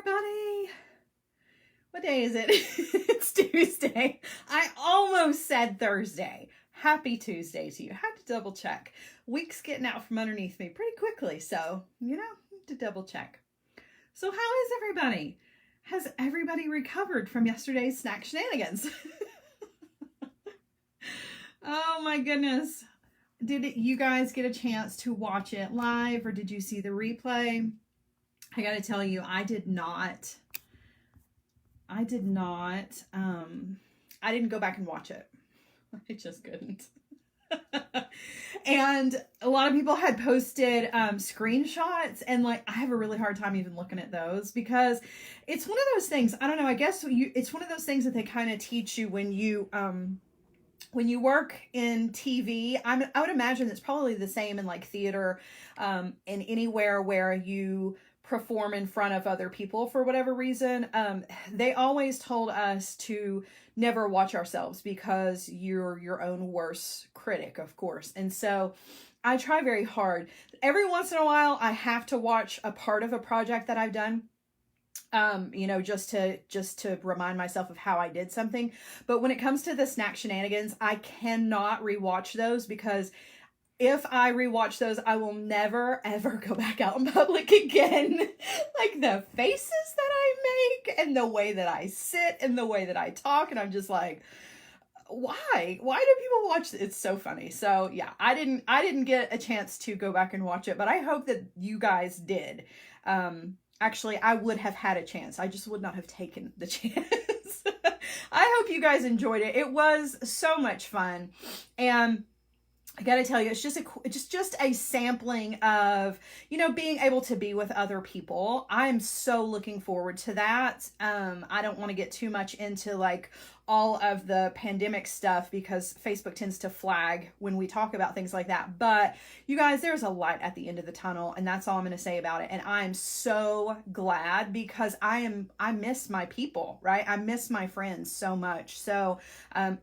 everybody. What day is it? It's Tuesday. I almost said Thursday. Happy Tuesday to you. Had to double check. Week's getting out from underneath me pretty quickly, so, to double check. So how is everybody? Has everybody recovered from yesterday's snack shenanigans? Oh my goodness. Did you guys get a chance to watch it live, or did you see the replay? I gotta tell you, I did not. I didn't go back and watch it. I just couldn't. And a lot of people had posted screenshots, and I have a really hard time even looking at those, because it's one of those things, I don't know, I guess it's one of those things that they kind of teach you when you work in TV. I would imagine it's probably the same in theater, and anywhere where you perform in front of other people for whatever reason. They always told us to never watch ourselves, because you're your own worst critic, of course. And so I try very hard. Every once in a while, I have to watch a part of a project that I've done, just to remind myself of how I did something. But when it comes to the snack shenanigans, I cannot rewatch those, because if I rewatch those, I will never, ever go back out in public again. The faces that I make, and the way that I sit, and the way that I talk, and I'm just like, why? Why do people watch this? It's so funny. So yeah, I didn't get a chance to go back and watch it, but I hope that you guys did. Actually, I would have had a chance. I just would not have taken the chance. I hope you guys enjoyed it. It was so much fun. And I gotta tell you, it's just a sampling of, being able to be with other people. I'm so looking forward to that. I don't want to get too much into all of the pandemic stuff, because Facebook tends to flag when we talk about things like that. But you guys, there's a light at the end of the tunnel, and that's all I'm going to say about it. And I'm so glad, because I miss my people, right? I miss my friends so much. So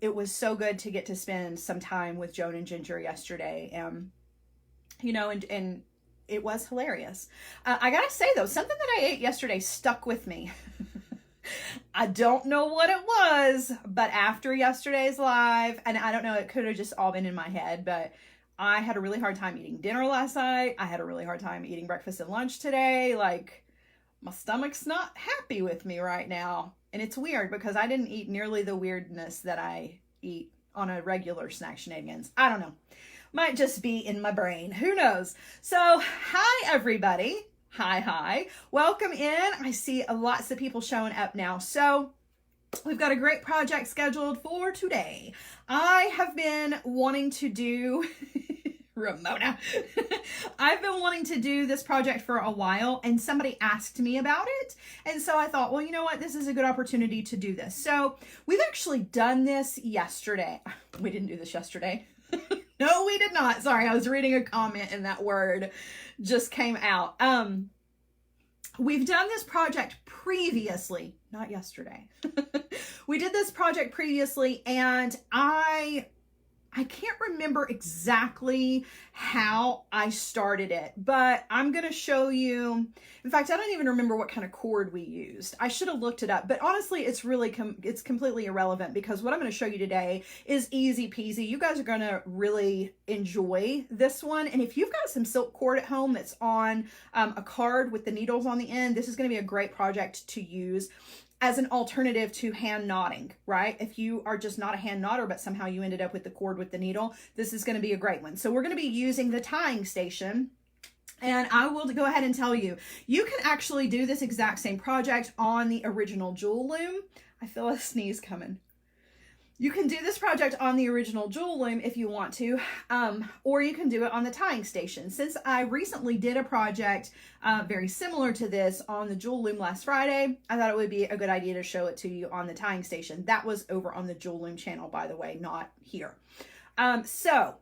it was so good to get to spend some time with Joan and Ginger yesterday. And it was hilarious. I gotta say though, something that I ate yesterday stuck with me. I don't know what it was, but after yesterday's live, and I don't know, it could have just all been in my head, but I had a really hard time eating dinner last night. I had a really hard time eating breakfast and lunch today. My stomach's not happy with me right now. And it's weird, because I didn't eat nearly the weirdness that I eat on a regular snack shenanigans. I don't know. Might just be in my brain. Who knows? So, hi everybody. Hi. Welcome in. I see lots of people showing up now. So we've got a great project scheduled for today. I have been wanting to do Ramona. I've been wanting to do this project for a while, and somebody asked me about it. And so I thought, well, you know what? This is a good opportunity to do this. So we've actually done this yesterday. We didn't do this yesterday. No, we did not. Sorry, I was reading a comment and that word just came out. We've done this project previously, not yesterday. We did this project previously, and I can't remember exactly how I started it, but I'm going to show you. In fact, I don't even remember what kind of cord we used. I should have looked it up, but honestly, it's really, it's completely irrelevant, because what I'm going to show you today is easy peasy. You guys are going to really enjoy this one. And if you've got some silk cord at home that's on a card with the needles on the end, this is going to be a great project to use as an alternative to hand knotting, right? If you are just not a hand knotter, but somehow you ended up with the cord with the needle, this is going to be a great one. So we're going to be using the tying station. And I will go ahead and tell you, you can actually do this exact same project on the original jewel loom. I feel a sneeze coming. You can do this project on the original jewel loom if you want to, or you can do it on the tying station. Since I recently did a project very similar to this on the jewel loom last Friday, I thought it would be a good idea to show it to you on the tying station. That was over on the jewel loom channel, by the way, not here. So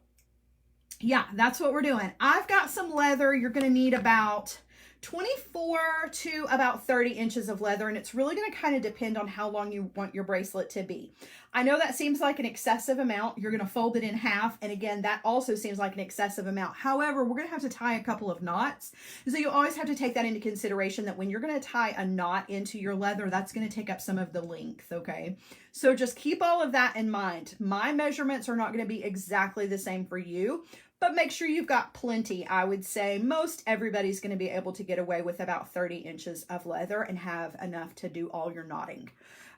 yeah, that's what we're doing. I've got some leather. You're going to need about 24 to about 30 inches of leather, and it's really going to kind of depend on how long you want your bracelet to be. I know that seems like an excessive amount. You're going to fold it in half, and again, that also seems like an excessive amount. However, we're going to have to tie a couple of knots, so you always have to take that into consideration, that when you're going to tie a knot into your leather, that's going to take up some of the length, okay? So just keep all of that in mind. My measurements are not going to be exactly the same for you, but make sure you've got plenty. I would say most everybody's going to be able to get away with about 30 inches of leather and have enough to do all your knotting.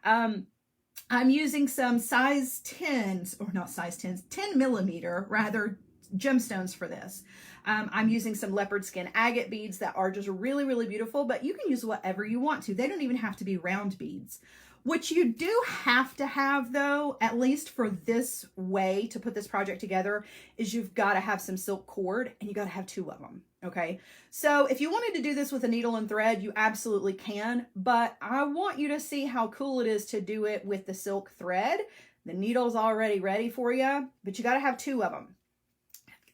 I'm using some size 10s, or not size 10s, 10 millimeter rather, gemstones for this. I'm using some leopard skin agate beads that are just really, really beautiful, but you can use whatever you want to. They don't even have to be round beads. What you do have to have, though, at least for this way to put this project together, is you've got to have some silk cord, and you got to have 2 of them, okay? So if you wanted to do this with a needle and thread, you absolutely can, but I want you to see how cool it is to do it with the silk thread. The needle's already ready for you, but you got to have 2 of them.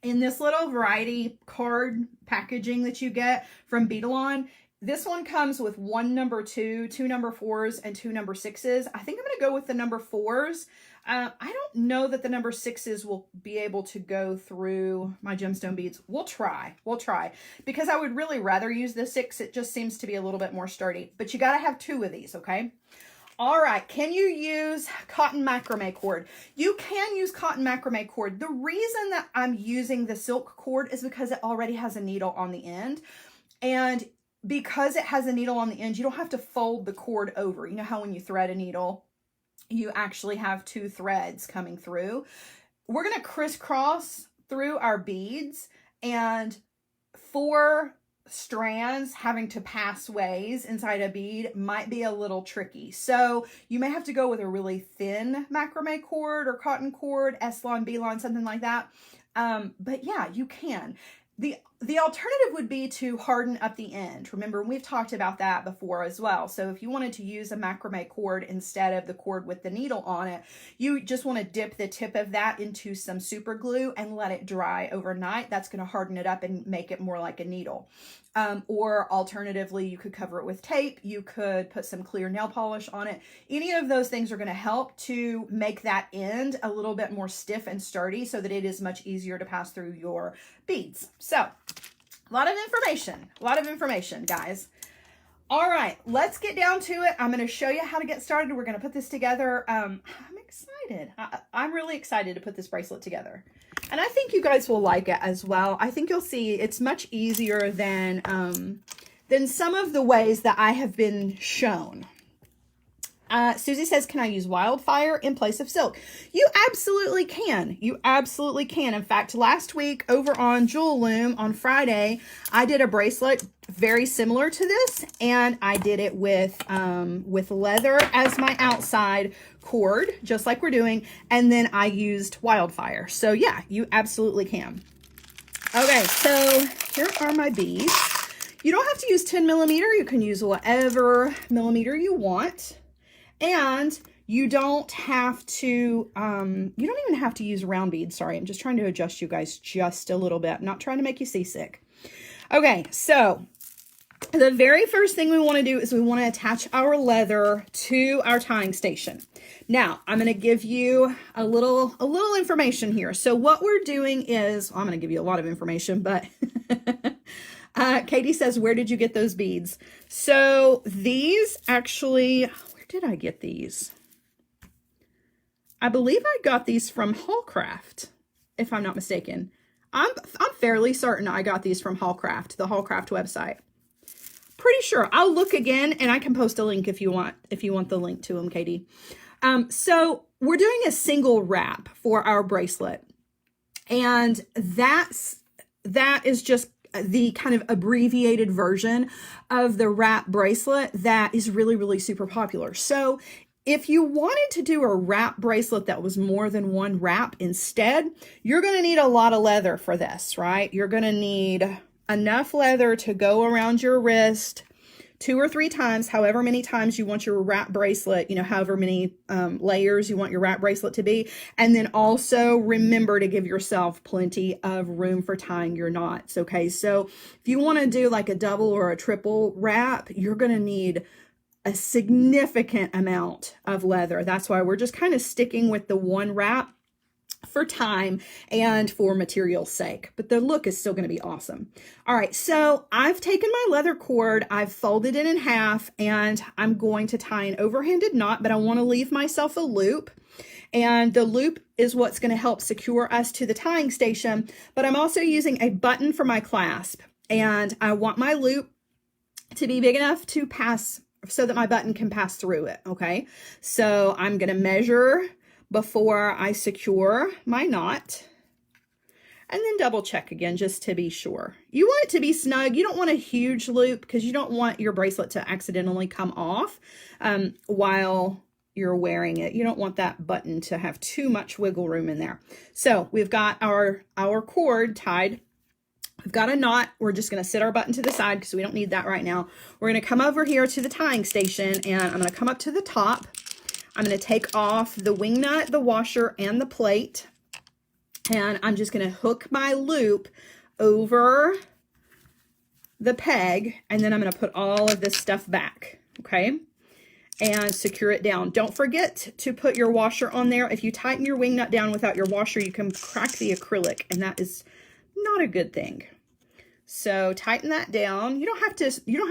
In this little variety card packaging that you get from Beadalon, this one comes with 1 number 2, 2 number 4s, and 2 number 6s. I think I'm going to go with the number 4s. I don't know that the number 6s will be able to go through my gemstone beads. We'll try. We'll try. Because I would really rather use the 6. It just seems to be a little bit more sturdy. But you got to have 2 of these, okay? All right, can you use cotton macrame cord? You can use cotton macrame cord. The reason that I'm using the silk cord is because it already has a needle on the end. And because it has a needle on the end, you don't have to fold the cord over. You know how when you thread a needle, you actually have 2 threads coming through. We're going to crisscross through our beads, and 4 strands having to pass ways inside a bead might be a little tricky. So you may have to go with a really thin macrame cord or cotton cord, S-line, B-line, something like that. But yeah, you can. The alternative would be to harden up the end. Remember, we've talked about that before as well. So if you wanted to use a macrame cord instead of the cord with the needle on it, you just want to dip the tip of that into some super glue and let it dry overnight. That's going to harden it up and make it more like a needle. Or alternatively, you could cover it with tape. You could put some clear nail polish on it. Any of those things are going to help to make that end a little bit more stiff and sturdy so that it is much easier to pass through your beads. So a lot of information, guys. All right, let's get down to it. I'm going to show you how to get started. We're going to put this together. I'm excited. I'm really excited to put this bracelet together. And I think you guys will like it as well. I think you'll see it's much easier than some of the ways that I have been shown. Susie says, can I use wildfire in place of silk? You absolutely can. You absolutely can. In fact, last week over on Jewel Loom on Friday, I did a bracelet very similar to this, and I did it with leather as my outside cord, just like we're doing, and then I used wildfire. So yeah, you absolutely can. Okay, so here are my beads. You don't have to use 10 millimeter. You can use whatever millimeter you want. And you don't have to, you don't even have to use round beads. Sorry, I'm just trying to adjust you guys just a little bit. I'm not trying to make you seasick. Okay, so the very first thing we want to do is we want to attach our leather to our tying station. Now, I'm going to give you a little information here. So what we're doing is, well, I'm going to give you a lot of information, but Katie says, where did you get those beads? So these actually, where did I get these? I believe I got these from Hallcraft, if I'm not mistaken. I'm fairly certain I got these from Hallcraft, the Hallcraft website. Pretty sure. I'll look again, and I can post a link if you want the link to them, Katie. So we're doing a single wrap for our bracelet, and that is just the kind of abbreviated version of the wrap bracelet that is really, really super popular. So if you wanted to do a wrap bracelet that was more than one wrap instead, you're going to need a lot of leather for this, right? You're going to need enough leather to go around your wrist, 2 or 3 times, however many times you want your wrap bracelet, you know, however many layers you want your wrap bracelet to be. And then also remember to give yourself plenty of room for tying your knots. Okay, so if you want to do like a double or a triple wrap, you're going to need a significant amount of leather. That's why we're just kind of sticking with the one wrap for time and for material's sake, but the look is still going to be awesome. All right, so I've taken my leather cord, I've folded it in half, and I'm going to tie an overhanded knot, but I want to leave myself a loop. And the loop is what's going to help secure us to the tying station, but I'm also using a button for my clasp, and I want my loop to be big enough to pass so that my button can pass through it. Okay, so I'm going to measure before I secure my knot, and then double check again just to be sure. You want it to be snug. You don't want a huge loop because you don't want your bracelet to accidentally come off while you're wearing it. You don't want that button to have too much wiggle room in there. So we've got our cord tied. We've got a knot. We're just going to sit our button to the side because we don't need that right now. We're going to come over here to the tying station, and I'm going to come up to the top. I'm going to take off the wing nut, the washer, and the plate, and I'm just going to hook my loop over the peg, and then I'm going to put all of this stuff back, okay, and secure it down. Don't forget to put your washer on there. If you tighten your wing nut down without your washer, you can crack the acrylic, and that is not a good thing. So tighten that down. You don't have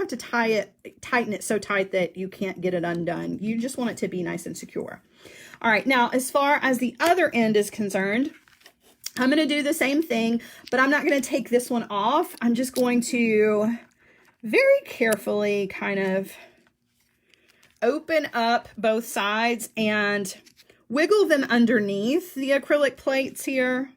to tighten it so tight that you can't get it undone. You just want it to be nice and secure. All right, now as far as the other end is concerned, I'm going to do the same thing, but I'm not going to take this one off. I'm just going to very carefully kind of open up both sides and wiggle them underneath the acrylic plates here.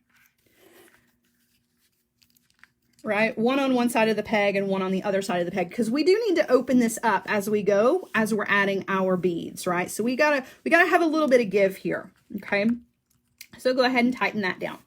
Right? One on one side of the peg and one on the other side of the peg, because we do need to open this up as we go, as we're adding our beads, right? So we gotta have a little bit of give here, okay? So go ahead and tighten that down.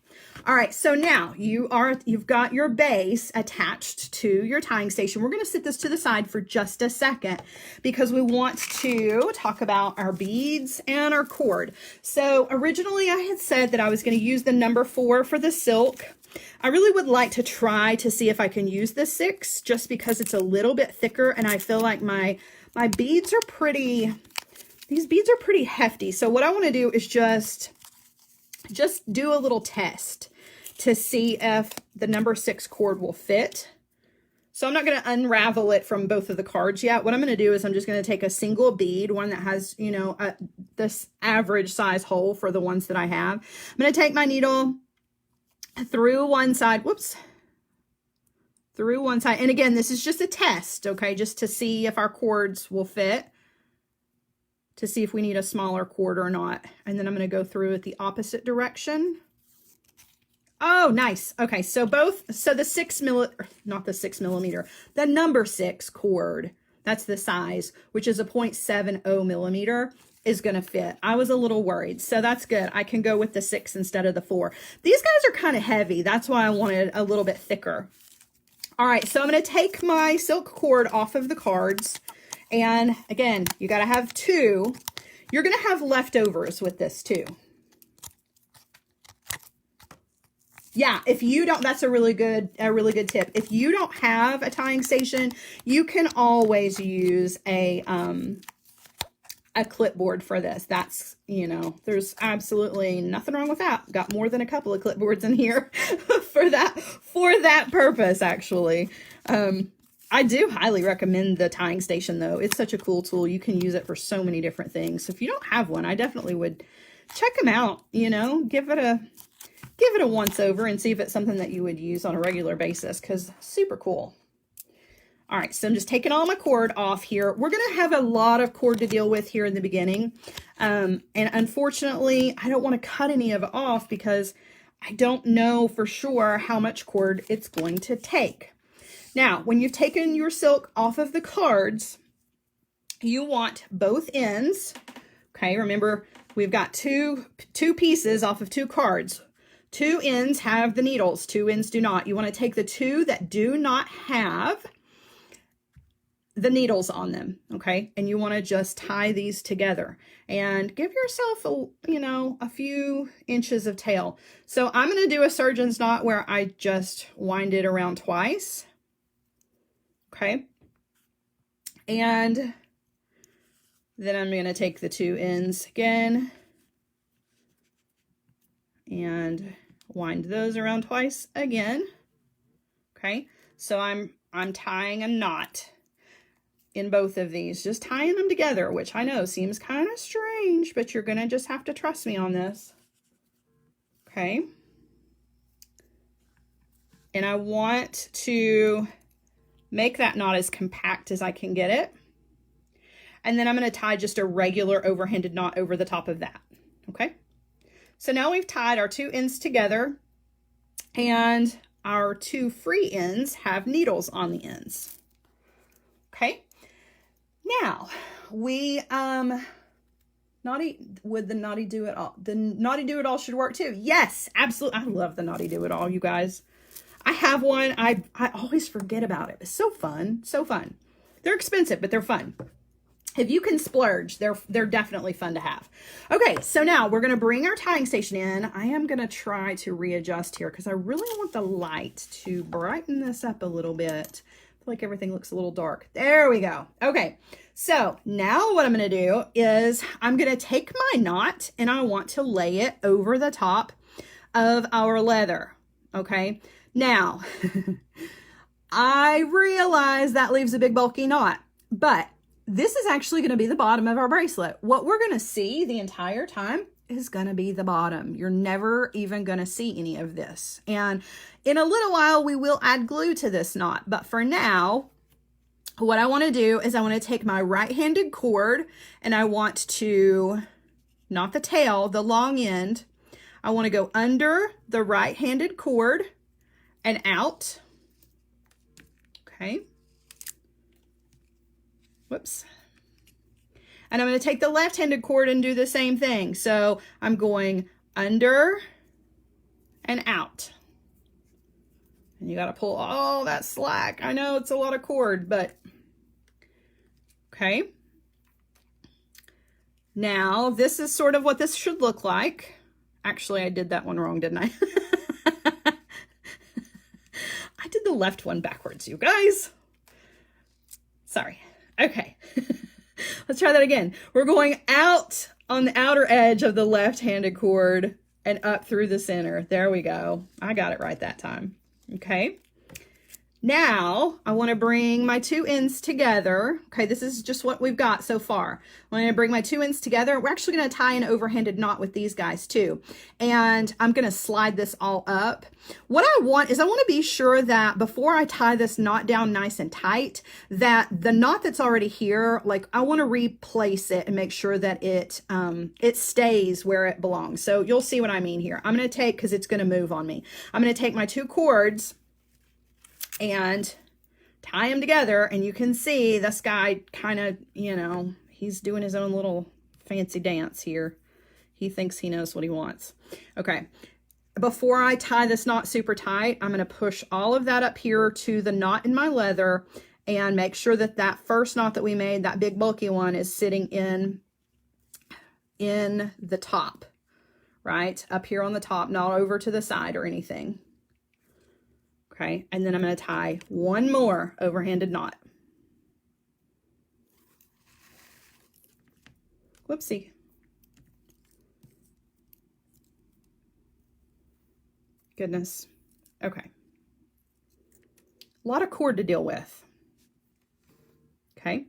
All right, so now you've got your base attached to your tying station. We're gonna sit this to the side for just a second because we want to talk about our beads and our cord. So originally I had said that I was gonna use the number 4 for the silk. I really would like to try to see if I can use the 6 just because it's a little bit thicker, and I feel like my beads are pretty, these beads are pretty hefty. So what I want to do is just do a little test to see if the number 6 cord will fit. So I'm not going to unravel it from both of the cards yet. What I'm going to do is I'm just going to take a single bead, one that has, you know, this average size hole for the ones that I have. I'm going to take my needle through one side, through one side. And again, this is just a test, okay? Just to see if our cords will fit, to see if we need a smaller cord or not. And then I'm going to go through it the opposite direction. Oh, nice. Okay, so the number 6 cord, that's the size, which is a 0.70 millimeter, is going to fit. I was a little worried, so that's good. I can go with the 6 instead of the 4. These guys are kind of heavy. That's why I wanted a little bit thicker. All right, so I'm going to take my silk cord off of the cards. And again, you got to have 2. You're going to have leftovers with this too. Yeah, if you don't, that's a really good tip. If you don't have a tying station, you can always use a clipboard for this. That's, you know, there's absolutely nothing wrong with that. Got more than a couple of clipboards in here for that purpose, actually. I do highly recommend the tying station though. It's such a cool tool. You can use it for so many different things. So if you don't have one, I definitely would check them out, you know, give it a once over and see if it's something that you would use on a regular basis, because super cool. All right, so I'm just taking all my cord off here. We're going to have a lot of cord to deal with here in the beginning. And unfortunately, I don't want to cut any of it off because I don't know for sure how much cord it's going to take. Now, when you've taken your silk off of the cards, you want both ends. Okay, remember, we've got two pieces off of 2 cards. 2 ends have the needles, 2 ends do not. You want to take the 2 that do not have the needles on them, okay? And you want to just tie these together and give yourself a few inches of tail. So I'm going to do a surgeon's knot where I just wind it around twice, okay? And then I'm going to take the two ends again and wind those around twice again, okay? So I'm tying a knot in both of these, just tying them together, which I know seems kind of strange, but you're gonna just have to trust me on this, okay? And I want to make that knot as compact as I can get it. And then I'm gonna tie just a regular overhanded knot over the top of that, okay? So now we've tied our two ends together, and our two free ends have needles on the ends, okay? Now, the naughty do-it-all should work too. Yes, absolutely. I love the naughty do-it-all, you guys. I have one. I always forget about it. It's so fun, so fun. They're expensive, but they're fun. If you can splurge, they're definitely fun to have. Okay, so now we're going to bring our tying station in. I am going to try to readjust here because I really want the light to brighten this up a little bit. I feel like everything looks a little dark. There we go. Okay, so now what I'm going to do is I'm going to take my knot and I want to lay it over the top of our leather. Okay, now I realize that leaves a big bulky knot, but this is actually going to be the bottom of our bracelet. What we're going to see the entire time is going to be the bottom. You're never even going to see any of this. And in a little while, we will add glue to this knot. But for now, what I want to do is I want to take my right-handed cord and I want to, not the tail, the long end. I want to go under the right-handed cord and out. Okay. Whoops. And I'm going to take the left-handed cord and do the same thing. So I'm going under and out. And you got to pull all that slack. I know it's a lot of cord, but okay. Now this is sort of what this should look like. Actually, I did that one wrong, didn't I? I did the left one backwards, you guys. Sorry. Okay, let's try that again. We're going out on the outer edge of the left-handed cord and up through the center. There we go. I got it right that time. Okay. Now I want to bring my two ends together. Okay, this is just what we've got so far. I'm going to bring my two ends together. We're actually going to tie an overhanded knot with these guys too. And I'm going to slide this all up. What I want is I want to be sure that before I tie this knot down nice and tight, that the knot that's already here, like I want to replace it and make sure that it stays where it belongs. So you'll see what I mean here. I'm going to take, because it's going to move on me, I'm going to take my two cords and tie them together, and you can see this guy kind of, he's doing his own little fancy dance here. He thinks he knows what he wants. Okay, before I tie this knot super tight, I'm going to push all of that up here to the knot in my leather and make sure that that first knot that we made, that big bulky one, is sitting in the top, right? Up here on the top, not over to the side or anything. Okay, and then I'm going to tie one more overhanded knot. Whoopsie. Goodness. Okay. A lot of cord to deal with. Okay.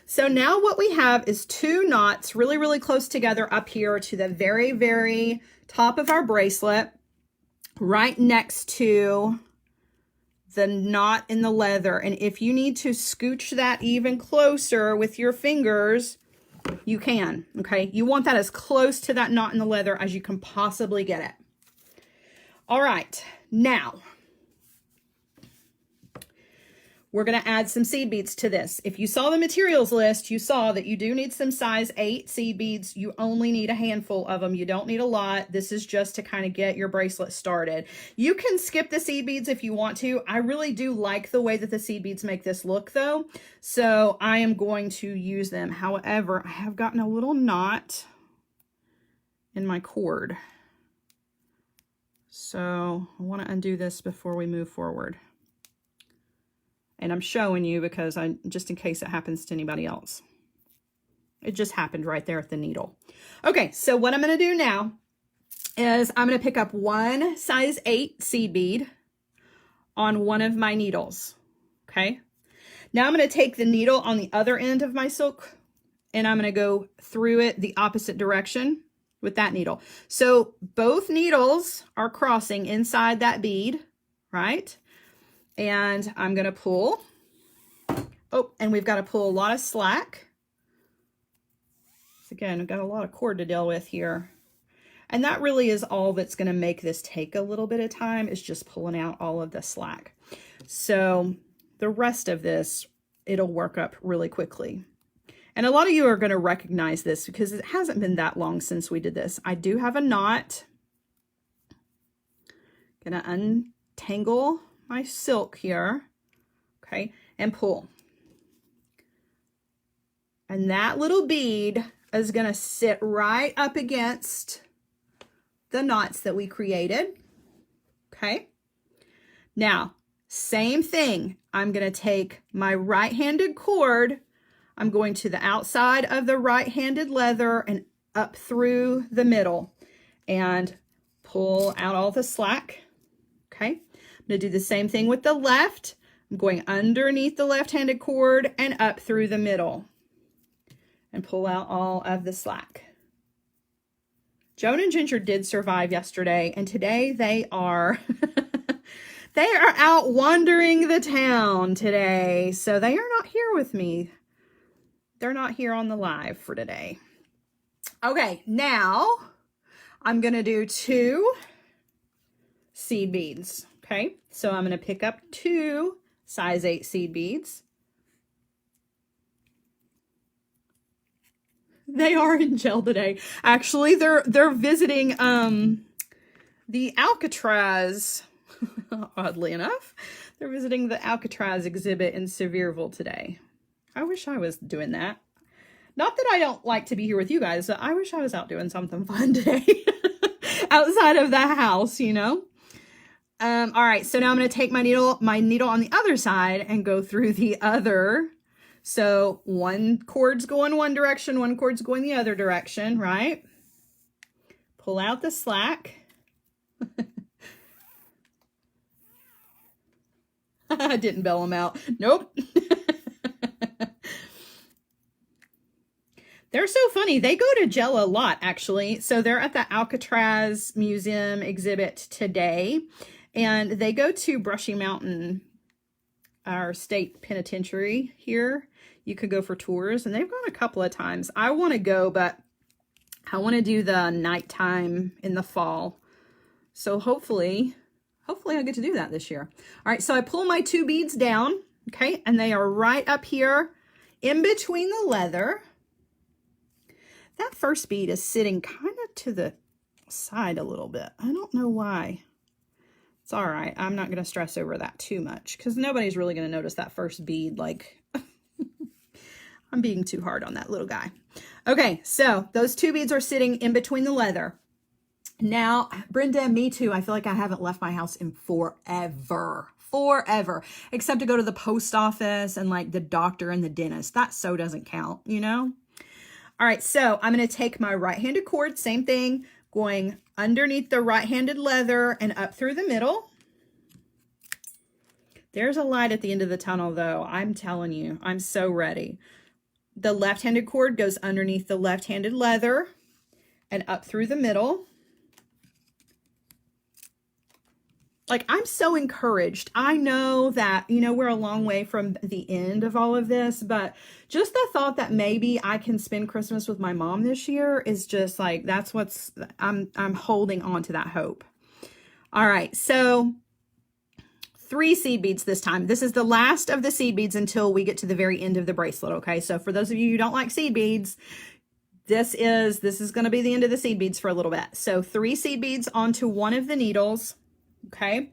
So now what we have is two knots really, really close together up here to the very, very top of our bracelet, right next to the knot in the leather. And if you need to scooch that even closer with your fingers, you can, okay? You want that as close to that knot in the leather as you can possibly get it. All right, now, we're going to add some seed beads to this. If you saw the materials list, you saw that you do need some size 8 seed beads. You only need a handful of them. You don't need a lot. This is just to kind of get your bracelet started. You can skip the seed beads if you want to. I really do like the way that the seed beads make this look though. So I am going to use them. However, I have gotten a little knot in my cord. So I want to undo this before we move forward. And I'm showing you because just in case it happens to anybody else. It just happened right there at the needle. Okay, so what I'm going to do now is I'm going to pick up one size 8 seed bead on one of my needles. Okay. Now I'm going to take the needle on the other end of my silk and I'm going to go through it the opposite direction with that needle. So both needles are crossing inside that bead, right? And I'm going to pull. Oh, and we've got to pull a lot of slack. So again, we've got a lot of cord to deal with here. And that really is all that's going to make this take a little bit of time, is just pulling out all of the slack. So the rest of this, it'll work up really quickly. And a lot of you are going to recognize this because it hasn't been that long since we did this. I do have a knot. Going to untangle my silk here, okay, and pull. And that little bead is going to sit right up against the knots that we created, okay? Now, same thing. I'm going to take my right-handed cord. I'm going to the outside of the right-handed leather and up through the middle and pull out all the slack, okay? I'm going to do the same thing with the left. I'm going underneath the left-handed cord and up through the middle and pull out all of the slack. Joan and Ginger did survive yesterday, and today they are they are out wandering the town today. So they are not here with me. They're not here on the live for today. Okay, now I'm going to do 2 seed beads. Okay, so I'm going to pick up 2 size 8 seed beads. They are in jail today. Actually, they're visiting the Alcatraz. Oddly enough, they're visiting the Alcatraz exhibit in Sevierville today. I wish I was doing that. Not that I don't like to be here with you guys, but I wish I was out doing something fun today outside of the house, you know. All right, so now I'm going to take my needle on the other side and go through the other. So one cord's going one direction, one cord's going the other direction, right? Pull out the slack. I didn't bail them out. Nope. They're so funny. They go to jail a lot, actually. So they're at the Alcatraz Museum exhibit today. And they go to Brushy Mountain, our state penitentiary here. You could go for tours. And they've gone a couple of times. I want to go, but I want to do the nighttime in the fall. So hopefully I get to do that this year. All right, so I pull my 2 beads down, okay? And they are right up here in between the leather. That first bead is sitting kind of to the side a little bit. I don't know why. It's all right. I'm not going to stress over that too much because nobody's really going to notice that first bead. Like, I'm being too hard on that little guy. Okay, so those 2 beads are sitting in between the leather. Now, Brenda, me too. I feel like I haven't left my house in forever, except to go to the post office and like the doctor and the dentist. That so doesn't count, you know? All right, so I'm going to take my right-handed cord, same thing, going underneath the right-handed leather and up through the middle. There's a light at the end of the tunnel, though. I'm telling you, I'm so ready. The left-handed cord goes underneath the left-handed leather and up through the middle. Like, I'm so encouraged. I know that, you know, we're a long way from the end of all of this, but just the thought that maybe I can spend Christmas with my mom this year is just like, that's what's, I'm holding on to that hope. All right. So 3 seed beads this time. This is the last of the seed beads until we get to the very end of the bracelet, okay? So for those of you who don't like seed beads, this is going to be the end of the seed beads for a little bit. So 3 seed beads onto one of the needles, okay?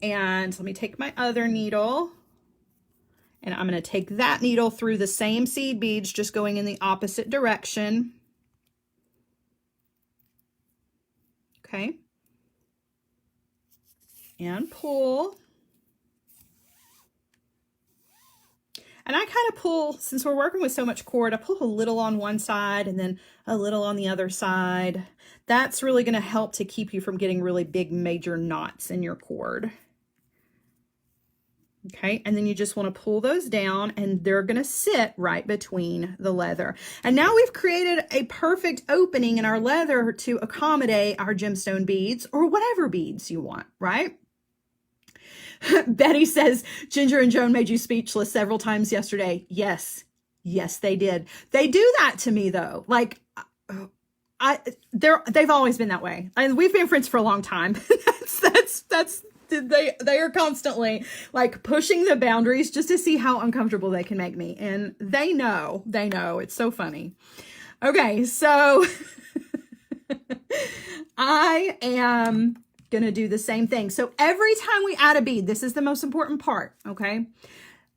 And let me take my other needle, and I'm going to take that needle through the same seed beads, just going in the opposite direction. Okay. And pull. And I kind of pull, since we're working with so much cord, I pull a little on one side and then a little on the other side. That's really going to help to keep you from getting really big major knots in your cord. Okay, and then you just want to pull those down, and they're going to sit right between the leather. And now we've created a perfect opening in our leather to accommodate our gemstone beads or whatever beads you want, right? Betty says, Ginger and Joan made you speechless several times yesterday. Yes. Yes, they did. They do that to me though. Like, they've always been that way. And we've been friends for a long time. They are constantly like pushing the boundaries just to see how uncomfortable they can make me. And they know, it's so funny. Okay. So I am going to do the same thing. So every time we add a bead, this is the most important part. Okay.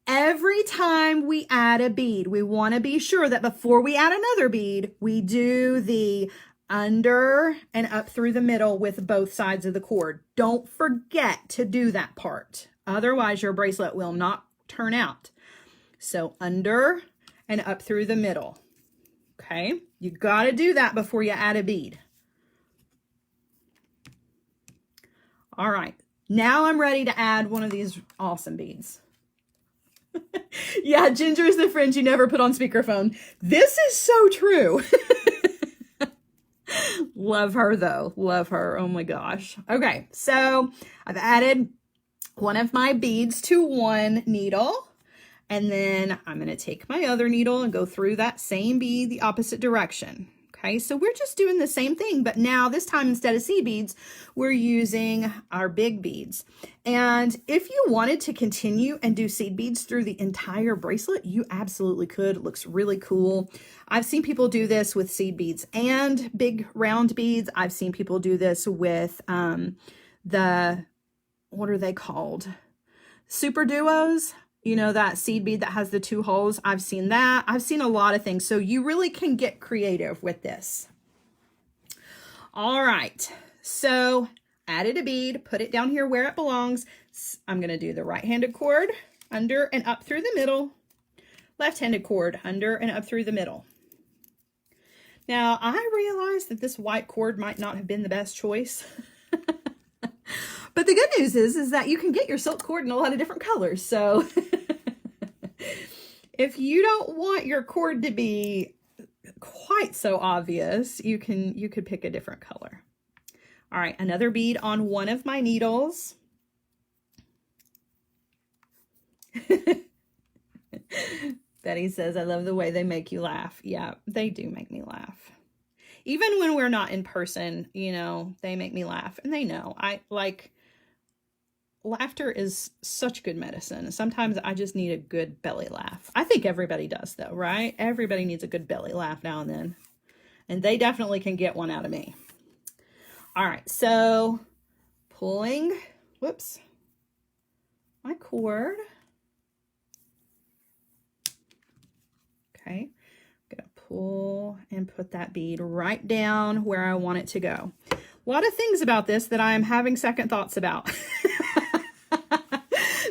Every time we add a bead, we want to be sure that before we add another bead, we do the under and up through the middle with both sides of the cord. Don't forget to do that part. Otherwise, your bracelet will not turn out. So under and up through the middle. Okay. You got to do that before you add a bead. All right. Now I'm ready to add one of these awesome beads. Yeah, Ginger is the friend you never put on speakerphone. This is so true. Love her though. Love her. Oh my gosh. Okay. So I've added one of my beads to one needle, and then I'm going to take my other needle and go through that same bead the opposite direction. Okay. So we're just doing the same thing, but now this time, instead of seed beads, we're using our big beads. And if you wanted to continue and do seed beads through the entire bracelet, you absolutely could. It looks really cool. I've seen people do this with seed beads and big round beads. I've seen people do this with what are they called? Super duos. You know, that seed bead that has the 2 holes. I've seen that. I've seen a lot of things. So you really can get creative with this. All right. So added a bead, put it down here where it belongs. I'm going to do the right-handed cord under and up through the middle. Left-handed cord under and up through the middle. Now, I realize that this white cord might not have been the best choice. But the good news is that you can get your silk cord in a lot of different colors. So if you don't want your cord to be quite so obvious, you could pick a different color. All right, another bead on one of my needles. Betty says, I love the way they make you laugh. Yeah, they do make me laugh. Even when we're not in person, you know, they make me laugh. And they know. Laughter is such good medicine. Sometimes I just need a good belly laugh. I think everybody does though, right? Everybody needs a good belly laugh now and then. And they definitely can get one out of me. All right, so pulling, whoops, my cord. Okay, I'm gonna pull and put that bead right down where I want it to go. A lot of things about this that I'm having second thoughts about.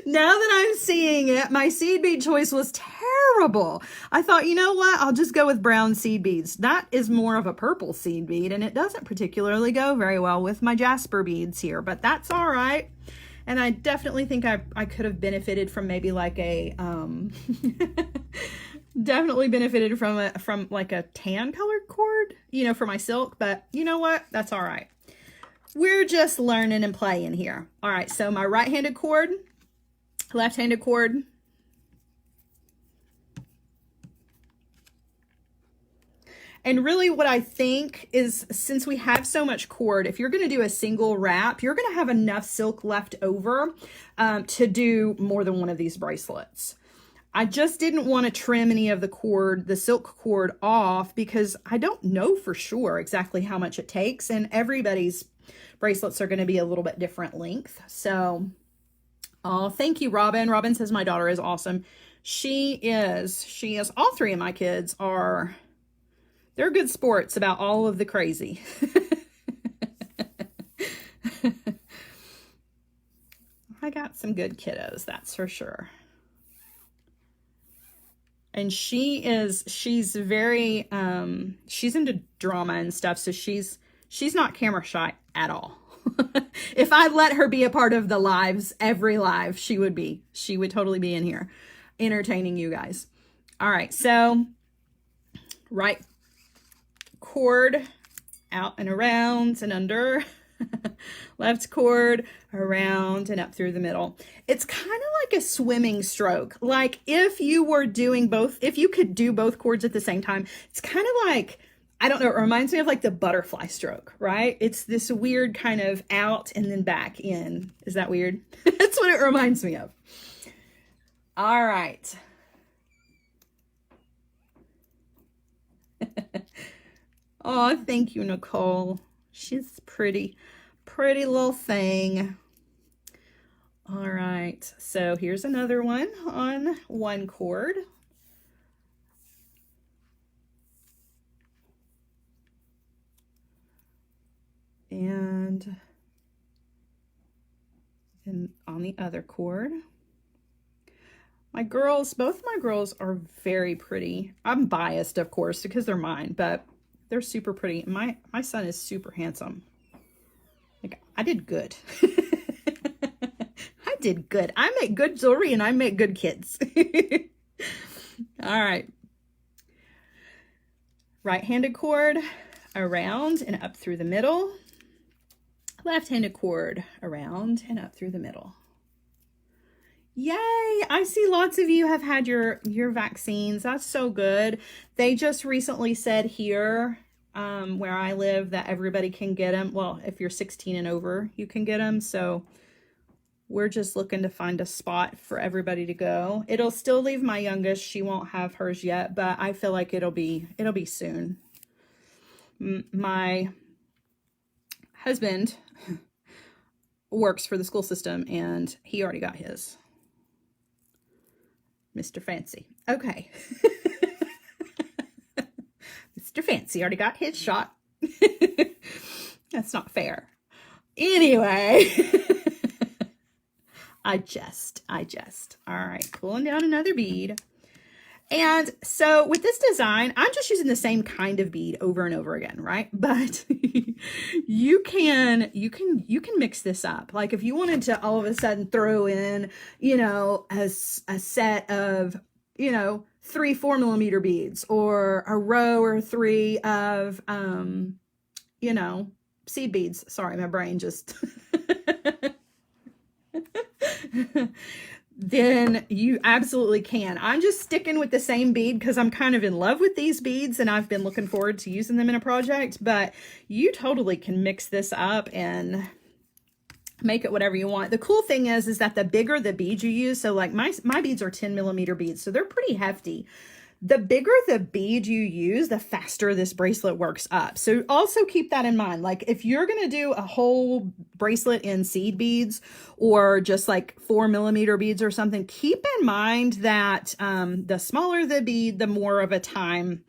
Now that I'm seeing it, my seed bead choice was terrible. I thought, you know what? I'll just go with brown seed beads. That is more of a purple seed bead, and it doesn't particularly go very well with my jasper beads here, but that's all right. And I definitely think I could have benefited from maybe like a, definitely benefited from like a tan colored cord, you know, for my silk, but you know what? That's all right. We're just learning and playing here. All right, so my right-handed cord, left-handed cord. And really what I think is, since we have so much cord, if you're going to do a single wrap, you're going to have enough silk left over to do more than one of these bracelets. I just didn't want to trim any of the cord, the silk cord off, because I don't know for sure exactly how much it takes, and everybody's bracelets are going to be a little bit different length. So, oh, thank you, Robin. Robin says my daughter is awesome. She is. All three of my kids are, they're good sports about all of the crazy. I got some good kiddos, that's for sure. And she's very, she's into drama and stuff. So she's not camera shy at all. If I let her be a part of the lives, every live, she would totally be in here entertaining you guys. All right. So right cord out and around and under. Left cord around and up through the middle. It's kind of like a swimming stroke. Like if you were doing both, if you could do both cords at the same time, it's kind of like, I don't know, it reminds me of like the butterfly stroke, right? It's this weird kind of out and then back in. Is that weird? That's what it reminds me of. All right. Oh, thank you, Nicole. She's pretty little thing. All right, so here's another one on one cord. And on the other cord. Both my girls are very pretty. I'm biased, of course, because they're mine, but they're super pretty. My son is super handsome. Like, I did good. I did good. I make good jewelry and I make good kids. All right. Right-handed cord around and up through the middle. Left-handed cord around and up through the middle. Yay! I see lots of you have had your vaccines. That's so good. They just recently said here where I live that everybody can get them. Well, if you're 16 and over, you can get them. So we're just looking to find a spot for everybody to go. It'll still leave my youngest. She won't have hers yet, but I feel like it'll be soon. My husband works for the school system and he already got his. Mr. Fancy. Okay. Mr. Fancy already got his shot. That's not fair. Anyway. I jest. All right. Pulling down another bead. And so with this design, I'm just using the same kind of bead over and over again, right? But you can mix this up. Like if you wanted to all of a sudden throw in, you know, a set of, you know, 3 4mm beads or a row or 3 of, you know, seed beads. Sorry, my brain just... then you absolutely can. I'm just sticking with the same bead because I'm kind of in love with these beads and I've been looking forward to using them in a project, but you totally can mix this up and make it whatever you want. The cool thing is that the bigger the bead you use, so like my beads are 10mm beads, so they're pretty hefty. The bigger the bead you use, the faster this bracelet works up. So also keep that in mind. Like if you're going to do a whole bracelet in seed beads or just like 4mm beads or something, keep in mind that the smaller the bead, the more of a time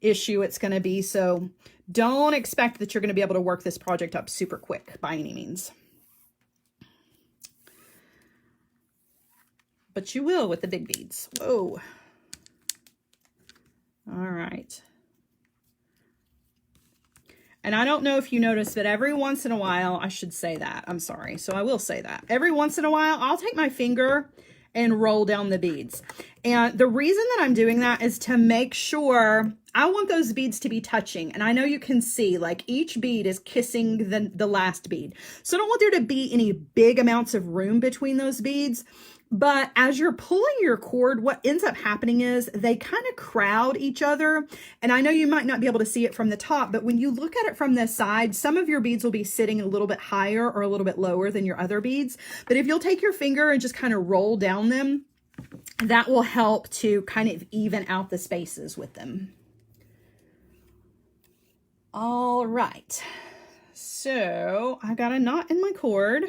issue it's going to be. So don't expect that you're going to be able to work this project up super quick by any means. But you will with the big beads. Whoa. All right. And I don't know if you noticed, but every once in a while, I should say that. I'm sorry. So I will say that. Every once in a while, I'll take my finger and roll down the beads. And the reason that I'm doing that is to make sure I want those beads to be touching. And I know you can see like each bead is kissing the last bead. So I don't want there to be any big amounts of room between those beads. But as you're pulling your cord, what ends up happening is they kind of crowd each other. And I know you might not be able to see it from the top, but when you look at it from the side, some of your beads will be sitting a little bit higher or a little bit lower than your other beads. But if you'll take your finger and just kind of roll down them, that will help to kind of even out the spaces with them. All right. So I got a knot in my cord.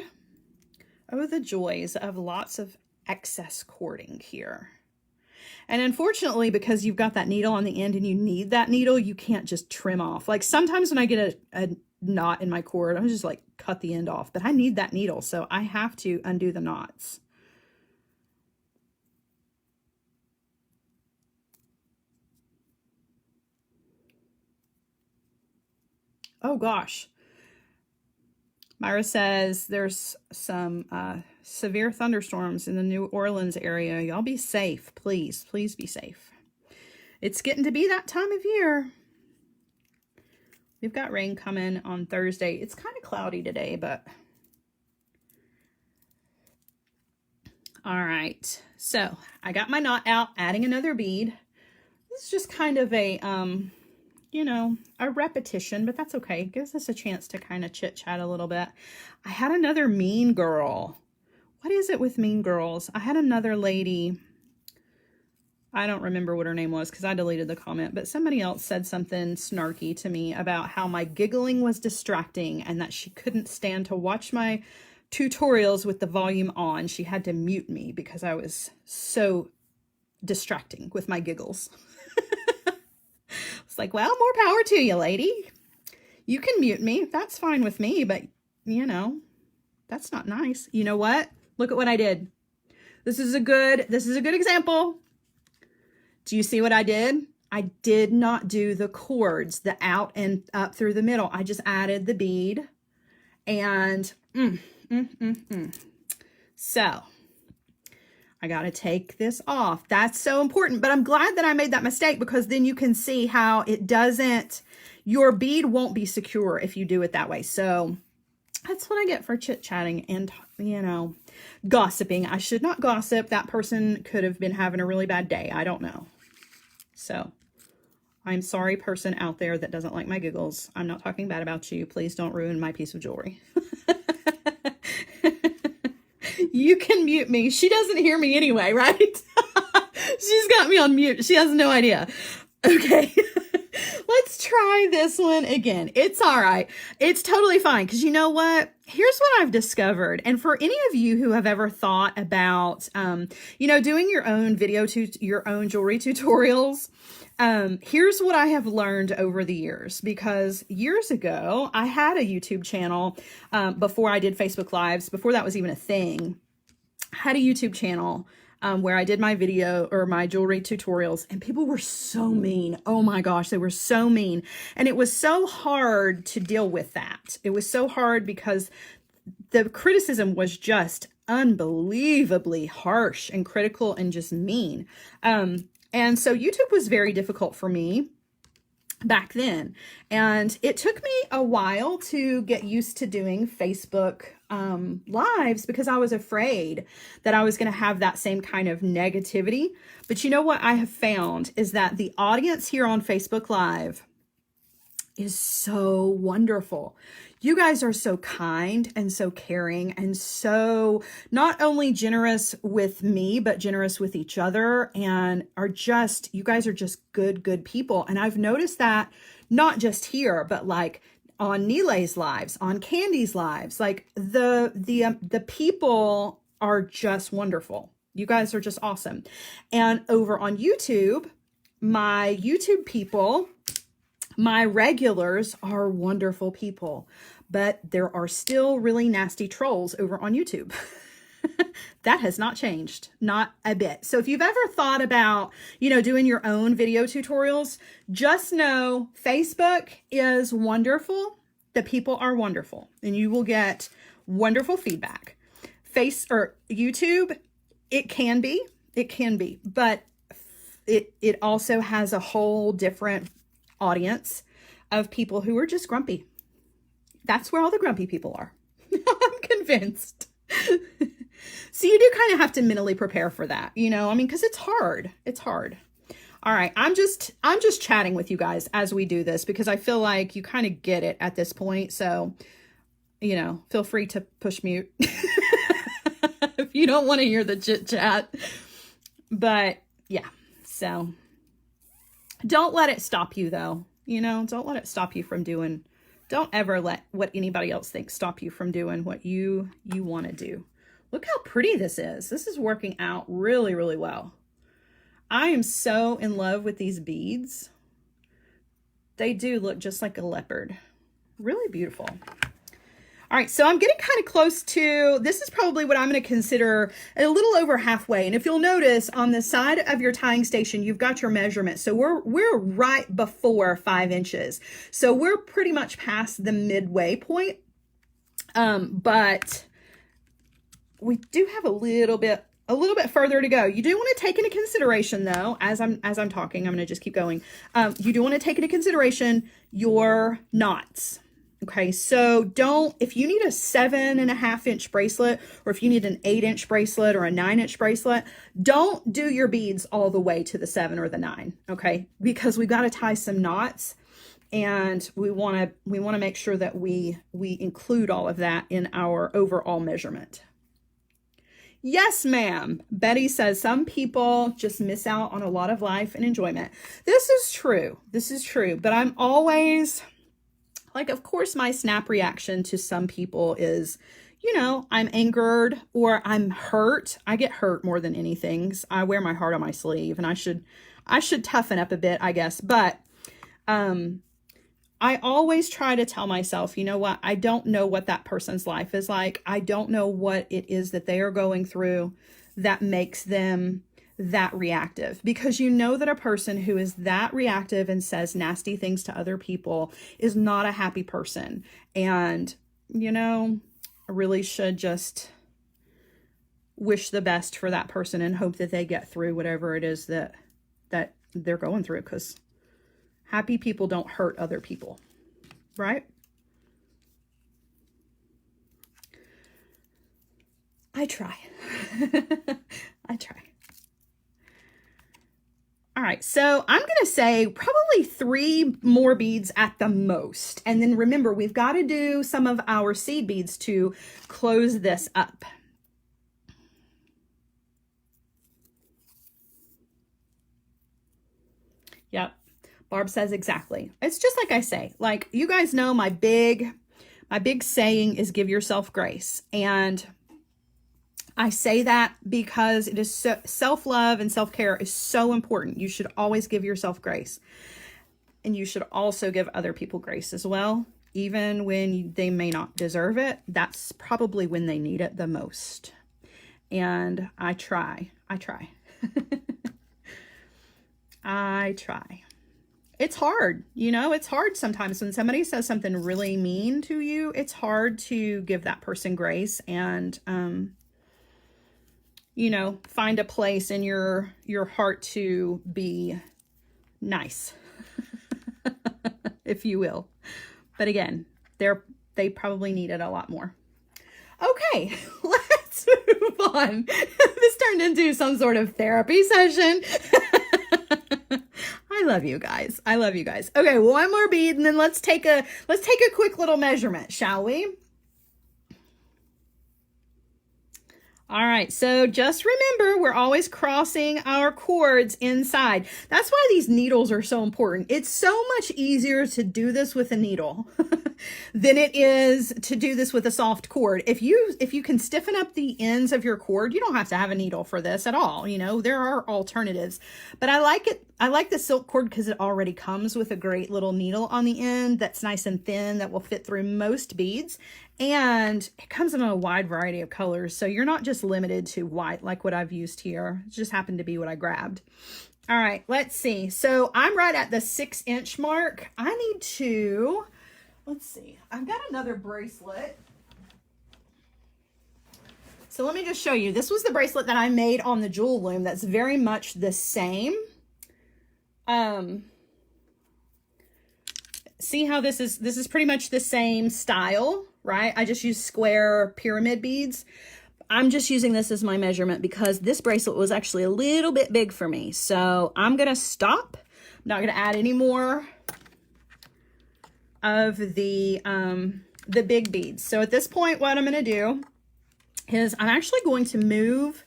Oh, the joys of lots of excess cording here. And unfortunately, because you've got that needle on the end and you need that needle, you can't just trim off. Like sometimes when I get a knot in my cord, I'm just like cut the end off, but I need that needle. So I have to undo the knots. Oh gosh. Myra says there's some severe thunderstorms in the New Orleans area. Y'all be safe, please. Please be safe. It's getting to be that time of year. We've got rain coming on Thursday. It's kind of cloudy today, but... All right. So I got my knot out, adding another bead. This is just kind of a... you know, a repetition, but that's okay. It gives us a chance to kind of chit chat a little bit. I had another mean girl. What is it with mean girls? I had another lady. I don't remember what her name was because I deleted the comment, but somebody else said something snarky to me about how my giggling was distracting and that she couldn't stand to watch my tutorials with the volume on. She had to mute me because I was so distracting with my giggles. It's like, well, more power to you, lady. You can mute me. That's fine with me, but you know, that's not nice. You know what? Look at what I did. This is a good example. Do you see what I did? I did not do the cords, the out and up through the middle. I just added the bead and So I got to take this off. That's so important. But I'm glad that I made that mistake because then you can see how it doesn't, your bead won't be secure if you do it that way. So that's what I get for chit-chatting and, you know, gossiping. I should not gossip. That person could have been having a really bad day. I don't know. So I'm sorry, person out there that doesn't like my giggles. I'm not talking bad about you. Please don't ruin my piece of jewelry. You can mute me. She doesn't hear me anyway, right? She's got me on mute. She has no idea. Okay. Let's try this one again. It's all right. It's totally fine. Because you know what? Here's what I've discovered. And for any of you who have ever thought about, you know, doing your own your own jewelry tutorials, here's what I have learned over the years, because years ago I had a YouTube channel, before I did Facebook Lives, before that was even a thing. I had a YouTube channel, where I did my video or my jewelry tutorials, and people were so mean. Oh my gosh, they were so mean. And it was so hard to deal with that. It was so hard because the criticism was just unbelievably harsh and critical and just mean. And so YouTube was very difficult for me back then. And it took me a while to get used to doing Facebook lives because I was afraid that I was going to have that same kind of negativity. But you know what I have found is that the audience here on Facebook Live is so wonderful. You guys are so kind and so caring and so not only generous with me, but generous with each other, and are just, you guys are just good people. And I've noticed that not just here, but like on Nilay's lives, on Candy's lives, like the people are just wonderful. You guys are just awesome. And over on YouTube, my YouTube people, my regulars are wonderful people, but there are still really nasty trolls over on YouTube. That has not changed, not a bit. So if you've ever thought about, you know, doing your own video tutorials, just know Facebook is wonderful. The people are wonderful, and you will get wonderful feedback. YouTube, it can be, but it also has a whole different audience of people who are just grumpy. That's where all the grumpy people are. I'm convinced. So you do kind of have to mentally prepare for that, you know, I mean, because it's hard. It's hard. All right. I'm just chatting with you guys as we do this because I feel like you kind of get it at this point. So, you know, feel free to push mute if you don't want to hear the chit chat. But yeah, so don't let it stop you though. You know, don't let it stop you from doing, don't ever let what anybody else thinks stop you from doing what you want to do. Look how pretty this is. This is working out really, really well. I am so in love with these beads. They do look just like a leopard. Really beautiful. All right, so I'm getting kind of close to, this is probably what I'm going to consider a little over halfway. And if you'll notice on the side of your tying station, you've got your measurement. So we're right before 5 inches. So we're pretty much past the midway point. But we do have a little bit further to go. You do want to take into consideration though, as I'm talking, I'm going to just keep going. You do want to take into consideration your knots. Okay, so if you need a 7.5 inch bracelet, or if you need an 8 inch bracelet or a 9 inch bracelet, don't do your beads all the way to the 7 or the 9. Okay, because we've got to tie some knots, and we want to make sure that we include all of that in our overall measurement. Yes, ma'am. Betty says some people just miss out on a lot of life and enjoyment. This is true. This is true. But I'm always like, of course, my snap reaction to some people is, you know, I'm angered or I'm hurt. I get hurt more than anything. I wear my heart on my sleeve, and I should toughen up a bit, I guess. But I always try to tell myself, you know what? I don't know what that person's life is like. I don't know what it is that they are going through that makes them that reactive, because you know that a person who is that reactive and says nasty things to other people is not a happy person. And, you know, I really should just wish the best for that person and hope that they get through whatever it is that they're going through, because happy people don't hurt other people, right? I try. I try. All right, so I'm going to say probably 3 more beads at the most. And then remember, we've got to do some of our seed beads to close this up. Yep. Barb says exactly. It's just like I say, like, you guys know my big saying is give yourself grace. And I say that because it is so, self-love and self-care is so important. You should always give yourself grace. And you should also give other people grace as well. Even when they may not deserve it, that's probably when they need it the most. And I try. I try. It's hard, you know, it's hard sometimes when somebody says something really mean to you. It's hard to give that person grace and, you know, find a place in your heart to be nice, if you will. But again, they probably need it a lot more. Okay, let's move on. This turned into some sort of therapy session. I love you guys. I love you guys. Okay, one more bead, and then let's take a quick little measurement, shall we? All right, so just remember, we're always crossing our cords inside. That's why these needles are so important. It's so much easier to do this with a needle than it is to do this with a soft cord. If you can stiffen up the ends of your cord, you don't have to have a needle for this at all. You know, there are alternatives, but I like it. I like the silk cord because it already comes with a great little needle on the end that's nice and thin that will fit through most beads. And it comes in a wide variety of colors. So you're not just limited to white like what I've used here. It just happened to be what I grabbed. All right, let's see. So I'm right at the 6-inch mark. I need to, let's see. I've got another bracelet. So let me just show you. This was the bracelet that I made on the jewel loom. That's very much the same. See how this is pretty much the same style, right? I just use square pyramid beads. I'm just using this as my measurement because this bracelet was actually a little bit big for me. So I'm going to stop. I'm not going to add any more of the big beads. So at this point, what I'm going to do is I'm actually going to move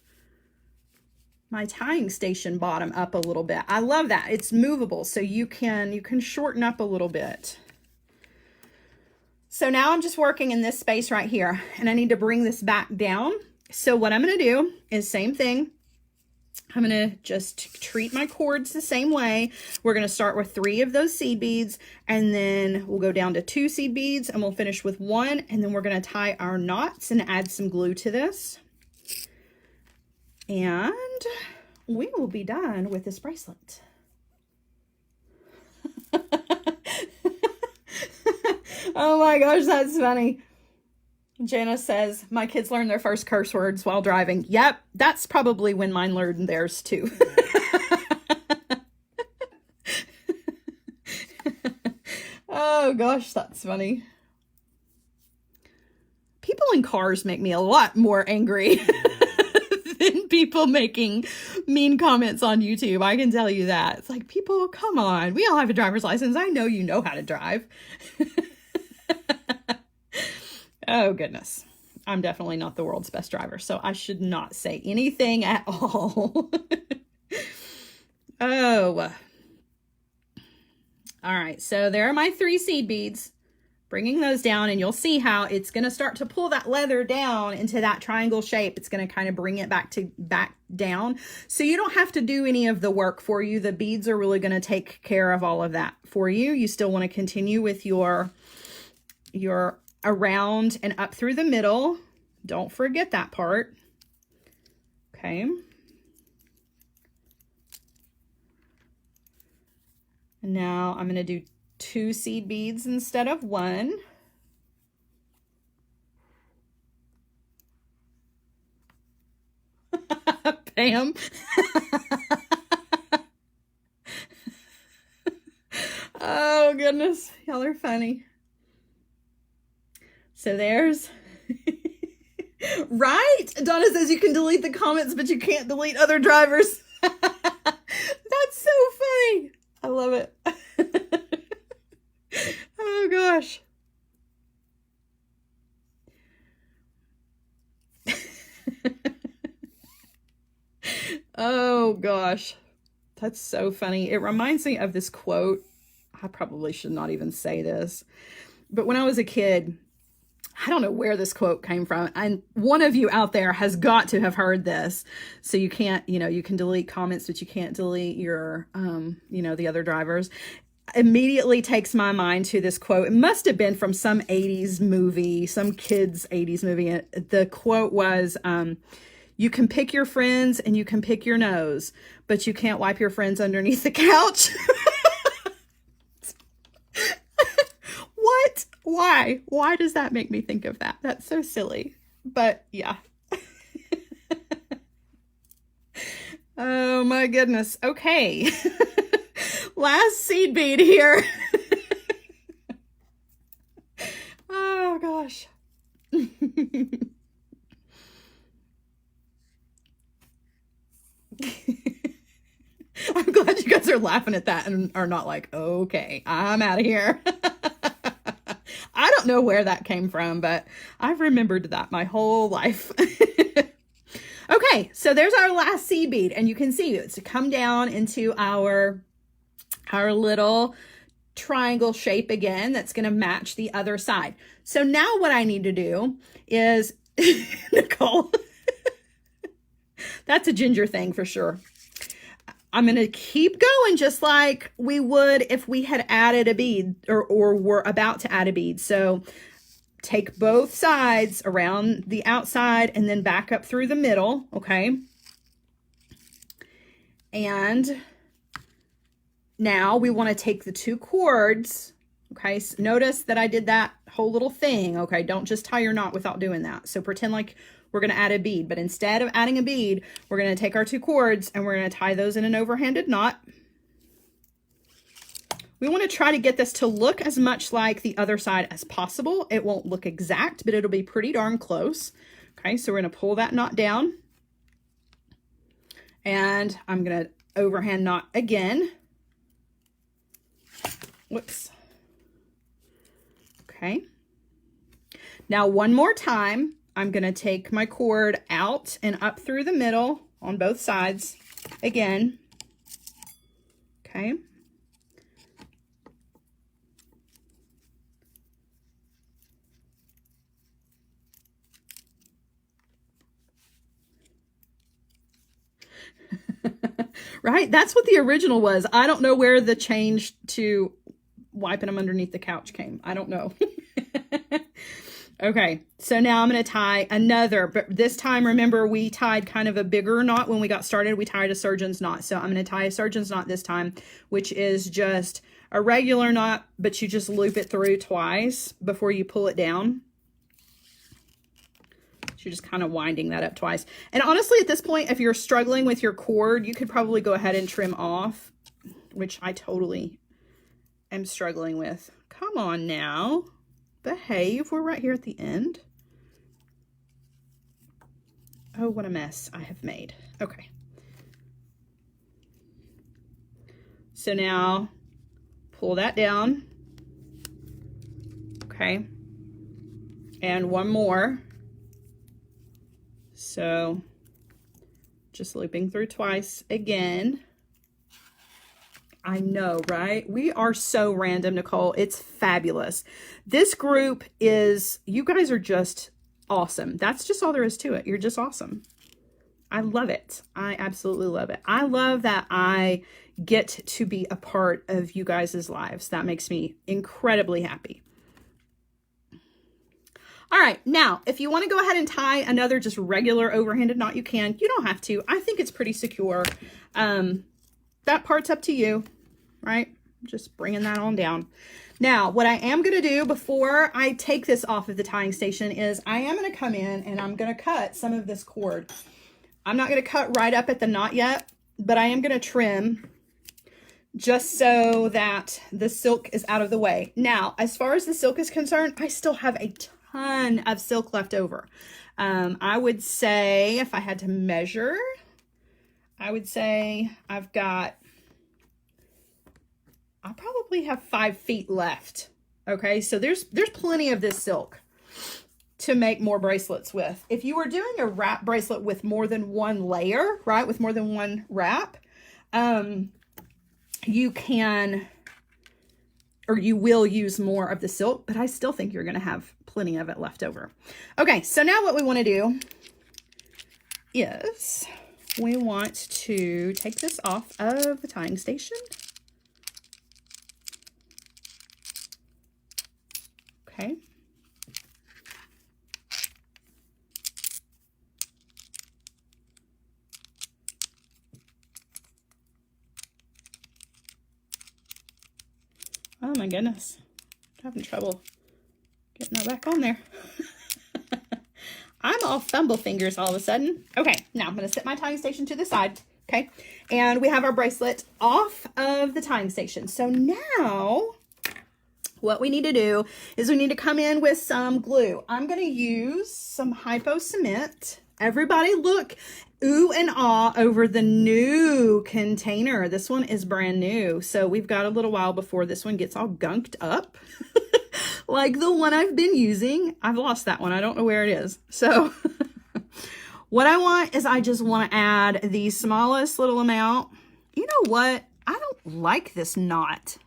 my tying station bottom up a little bit. I love that. It's movable, so you can shorten up a little bit. So now I'm just working in this space right here, and I need to bring this back down. So what I'm going to do is same thing. I'm going to just treat my cords the same way. We're going to start with 3 of those seed beads, and then we'll go down to 2 seed beads, and we'll finish with 1, and then we're going to tie our knots and add some glue to this. And we will be done with this bracelet. Oh my gosh, that's funny. Jana says, my kids learned their first curse words while driving. Yep, that's probably when mine learned theirs too. Oh gosh, that's funny. People in cars make me a lot more angry than people making mean comments on YouTube. I can tell you that. It's like, people, come on. We all have a driver's license. I know you know how to drive. Oh, goodness. I'm definitely not the world's best driver, so I should not say anything at all. Oh. All right, so there are my 3 seed beads. Bringing those down, and you'll see how it's going to start to pull that leather down into that triangle shape. It's going to kind of bring it back down. So you don't have to do any of the work for you. The beads are really going to take care of all of that for you. You still want to continue with your around and up through the middle. Don't forget that part. Okay. And now I'm going to do 2 seed beads instead of 1. Pam. Oh goodness, y'all are funny. So there's right. Donna says you can delete the comments, but you can't delete other drivers. That's so funny. I love it. Oh gosh. Oh gosh. That's so funny. It reminds me of this quote. I probably should not even say this, but when I was a kid, I don't know where this quote came from. And one of you out there has got to have heard this. So you can't, you can delete comments, but you can't delete your, the other drivers. Immediately takes my mind to this quote. It must have been from some 80s movie, some kids 80s movie. The quote was, you can pick your friends and you can pick your nose, but you can't wipe your friends underneath the couch. What? Why? Why does that make me think of that? That's so silly. But yeah. Oh my goodness. Okay. Last seed bead here. Oh gosh. I'm glad you guys are laughing at that and are not like, okay, I'm out of here. I don't know where that came from, but I've remembered that my whole life. Okay, so there's our last seed bead, and you can see it's come down into our little triangle shape again. That's going to match the other side. So now what I need to do is, Nicole, that's a ginger thing for sure. I'm going to keep going just like we would if we had added a bead or were about to add a bead. So take both sides around the outside and then back up through the middle. Okay. And now we want to take the 2 cords. Okay. So notice that I did that whole little thing. Okay. Don't just tie your knot without doing that. So pretend like we're going to add a bead, but instead of adding a bead, we're going to take our 2 cords and we're going to tie those in an overhanded knot. We want to try to get this to look as much like the other side as possible. It won't look exact, but it'll be pretty darn close. Okay, so we're going to pull that knot down. And I'm going to overhand knot again. Whoops. Okay. Now one more time, I'm going to take my cord out and up through the middle on both sides again. Okay. Right? That's what the original was. I don't know where the change to wiping them underneath the couch came. I don't know. Okay, so now I'm going to tie another, but this time, remember, we tied kind of a bigger knot when we got started. We tied a surgeon's knot. So I'm going to tie a surgeon's knot this time, which is just a regular knot, but you just loop it through twice before you pull it down. So you're just kind of winding that up twice. And honestly, at this point, if you're struggling with your cord, you could probably go ahead and trim off, which I totally am struggling with. Come on now. Behave. We're right here at the end. Oh, what a mess I have made. Okay. So now pull that down. Okay. And one more. So just looping through twice again. I know, right? We are so random, Nicole. It's fabulous. This group is, you guys are just awesome. That's just all there is to it. You're just awesome. I love it. I absolutely love it. I love that I get to be a part of you guys' lives. That makes me incredibly happy. All right, now, if you want to go ahead and tie another just regular overhanded knot, you can. You don't have to. I think it's pretty secure. That part's up to you, right? Just bringing that on down. Now, what I am going to do before I take this off of the tying station is I am going to come in and I'm going to cut some of this cord. I'm not going to cut right up at the knot yet, but I am going to trim just so that the silk is out of the way. Now, as far as the silk is concerned, I still have a ton of silk left over. I would say, if I had to measure, I would say I probably have 5 feet left. Okay, so there's plenty of this silk to make more bracelets with. If you were doing a wrap bracelet with more than one layer, right, with more than one wrap, you can, or you will use more of the silk, but I still think you're going to have plenty of it left over. Okay, so now what we want to do is we want to take this off of the tying station. Okay. Oh my goodness. I'm having trouble getting that back on there. I'm all fumble fingers all of a sudden. Okay, now I'm going to set my tying station to the side. Okay, and we have our bracelet off of the tying station. So now what we need to do is we need to come in with some glue. I'm going to use some hypo cement. Everybody look ooh and ah over the new container. This one is brand new. So we've got a little while before this one gets all gunked up. Like the one I've been using. I've lost that one. I don't know where it is. So what I want is I just want to add the smallest little amount. You know what? I don't like this knot.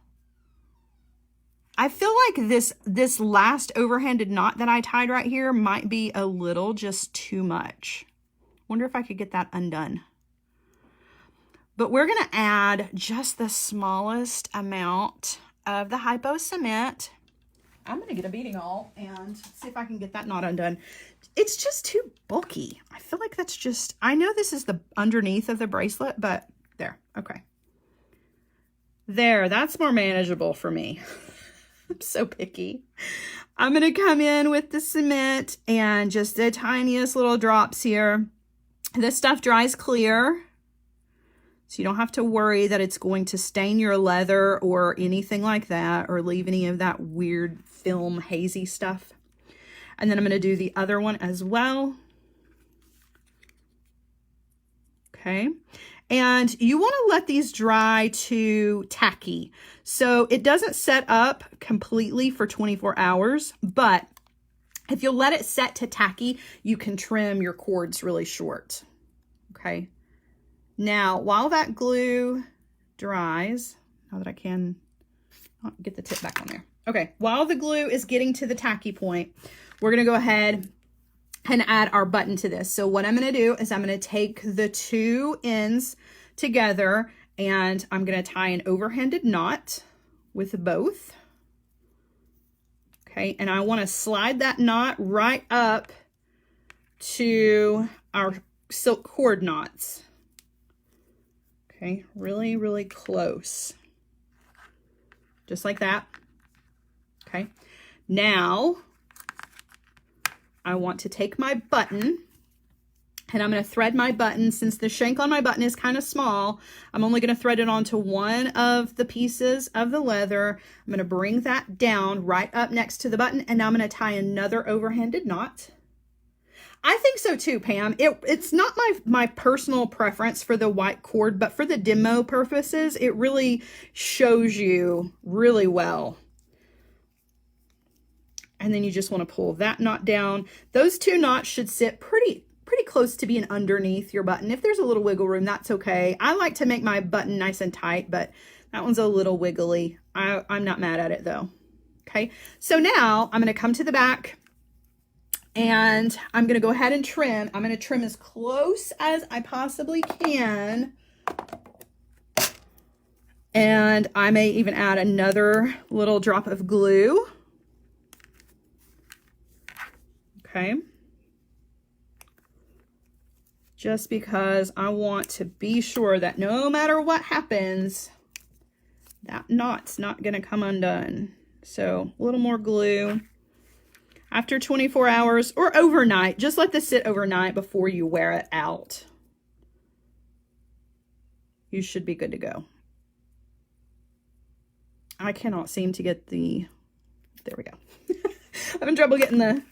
I feel like this last overhanded knot that I tied right here might be a little just too much. Wonder if I could get that undone. But we're going to add just the smallest amount of the hypo cement. I'm going to get a beading awl and see if I can get that knot undone. It's just too bulky. I feel like that's just, I know this is the underneath of the bracelet, but there, okay. There, that's more manageable for me. I'm so picky. I'm going to come in with the cement and just the tiniest little drops here. This stuff dries clear, so you don't have to worry that it's going to stain your leather or anything like that, or leave any of that weird film hazy stuff. And then I'm going to do the other one as well. Okay. And you want to let these dry to tacky. So it doesn't set up completely for 24 hours, but if you'll let it set to tacky, you can trim your cords really short. Okay. Now, while that glue dries, now that I can get the tip back on there. Okay. While the glue is getting to the tacky point, we're going to go ahead and add our button to this. So what I'm going to do is I'm going to take the two ends together and I'm going to tie an overhanded knot with both. Okay, and I want to slide that knot right up to our silk cord knots. Okay, really, really close. Just like that. Okay, now I want to take my button and I'm going to thread my button. Since the shank on my button is kind of small, I'm only going to thread it onto one of the pieces of the leather. I'm going to bring that down right up next to the button, and now I'm going to tie another overhanded knot. I think so too, Pam. It's not my personal preference for the white cord, but for the demo purposes, it really shows you really well. And then you just want to pull that knot down. Those two knots should sit pretty close to being underneath your button. If there's a little wiggle room, that's okay. I like to make my button nice and tight, but that one's a little wiggly. I'm not mad at it though. Okay, so now I'm going to come to the back and I'm going to go ahead and trim. I'm going to trim as close as I possibly can. And I may even add another little drop of glue. Okay. Just because I want to be sure that no matter what happens, that knot's not going to come undone. So a little more glue. After 24 hours or overnight, just let this sit overnight before you wear it out. You should be good to go. I cannot seem to get the, there we go. Having trouble getting the